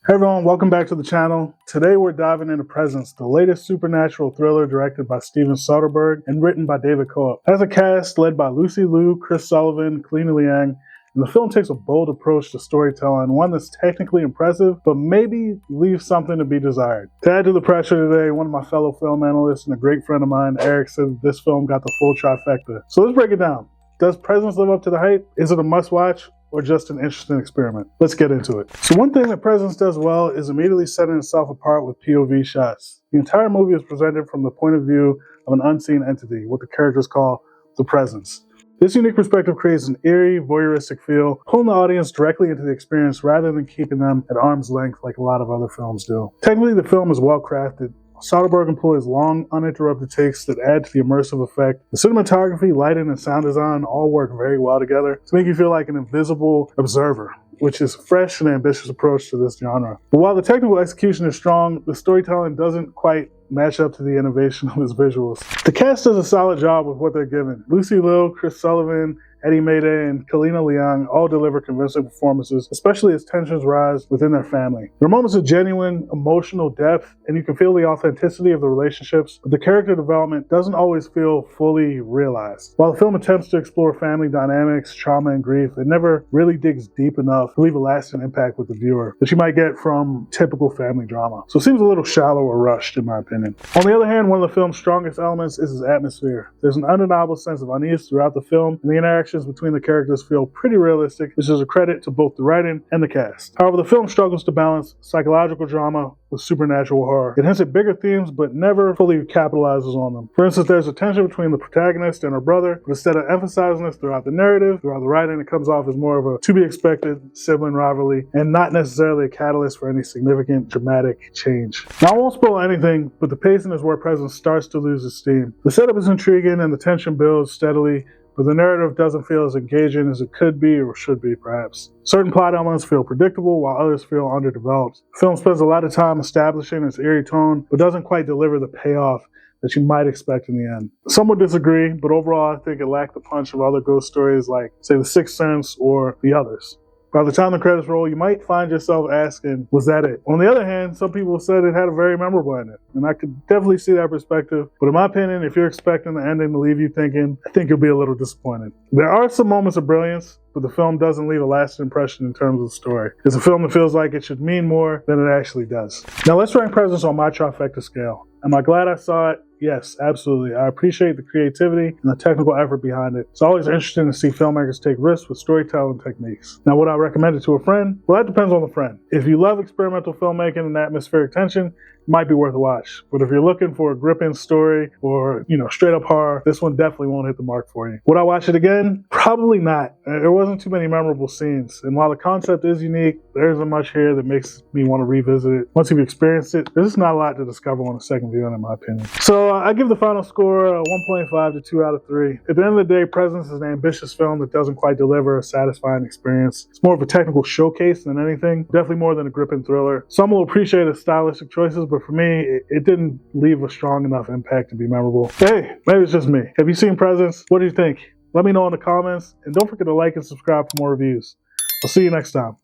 Hey everyone, welcome back to the channel. Today we're diving into Presence, the latest supernatural thriller directed by Steven Soderbergh and written by David Koepp. It has a cast led by Lucy Liu, Sullivan, Callina Liang, and the film takes a bold approach to storytelling, one that's technically impressive, but maybe leaves something to be desired. To add to the pressure today, one of my fellow film analysts and a great friend of mine, Eric, said this film got the full trifecta. So let's break it down. Does Presence live up to the hype? Is it a must-watch? Or just an interesting experiment? Let's get into it. So one thing that Presence does well is immediately setting itself apart with POV shots. The entire movie is presented from the point of view of an unseen entity, what the characters call the Presence. This unique perspective creates an eerie, voyeuristic feel, pulling the audience directly into the experience rather than keeping them at arm's length like a lot of other films do. Technically, the film is well crafted. Soderbergh employs long, uninterrupted takes that add to the immersive effect. The cinematography, lighting, and sound design all work very well together to make you feel like an invisible observer, which is a fresh and ambitious approach to this genre. But while the technical execution is strong, the storytelling doesn't quite match up to the innovation of its visuals. The cast does a solid job with what they're given. Lucy Liu, Sullivan, Eddy Maday, and Callina Liang all deliver convincing performances, especially as tensions rise within their family. There are moments of genuine emotional depth, and you can feel the authenticity of the relationships, but the character development doesn't always feel fully realized. While the film attempts to explore family dynamics, trauma, and grief, it never really digs deep enough to leave a lasting impact with the viewer that you might get from typical family drama. So it seems a little shallow or rushed, in my opinion. On the other hand, one of the film's strongest elements is its atmosphere. There's an undeniable sense of unease throughout the film, and the interactions between the characters feel pretty realistic, which is a credit to both the writing and the cast. However, the film struggles to balance psychological drama with supernatural horror. It hints at bigger themes, but never fully capitalizes on them. For instance, there's a tension between the protagonist and her brother, but instead of emphasizing this throughout the narrative, throughout the writing, it comes off as more of a to-be-expected sibling rivalry, and not necessarily a catalyst for any significant dramatic change. Now, I won't spoil anything, but the pacing is where Presence starts to lose its steam. The setup is intriguing, and the tension builds steadily, but the narrative doesn't feel as engaging as it could be or should be, perhaps. Certain plot elements feel predictable, while others feel underdeveloped. The film spends a lot of time establishing its eerie tone, but doesn't quite deliver the payoff that you might expect in the end. Some would disagree, but overall I think it lacked the punch of other ghost stories like, say, The Sixth Sense or The Others. By the time the credits roll, you might find yourself asking, was that it? On the other hand, some people said it had a very memorable ending, and I could definitely see that perspective. But in my opinion, if you're expecting the ending to leave you thinking, I think you'll be a little disappointed. There are some moments of brilliance, but the film doesn't leave a lasting impression in terms of the story. It's a film that feels like it should mean more than it actually does. Now let's rank Presence on my Trifecta Scale. Am I glad I saw it? Yes, absolutely. I appreciate the creativity and the technical effort behind it. It's always interesting to see filmmakers take risks with storytelling techniques. Now, would I recommend it to a friend? Well, that depends on the friend. If you love experimental filmmaking and atmospheric tension, it might be worth a watch. But if you're looking for a gripping story or, straight up horror, this one definitely won't hit the mark for you. Would I watch it again? Probably not. There wasn't too many memorable scenes. And while the concept is unique, there isn't much here that makes me want to revisit it. Once you've experienced it, there's just not a lot to discover on a second viewing, in my opinion. So I give the final score a 1.5 to 2 out of 3. At the end of the day, Presence is an ambitious film that doesn't quite deliver a satisfying experience. It's more of a technical showcase than anything. Definitely more than a gripping thriller. Some will appreciate its stylistic choices, but for me, it didn't leave a strong enough impact to be memorable. Hey, maybe it's just me. Have you seen Presence? What do you think? Let me know in the comments, and don't forget to like and subscribe for more reviews. I'll see you next time.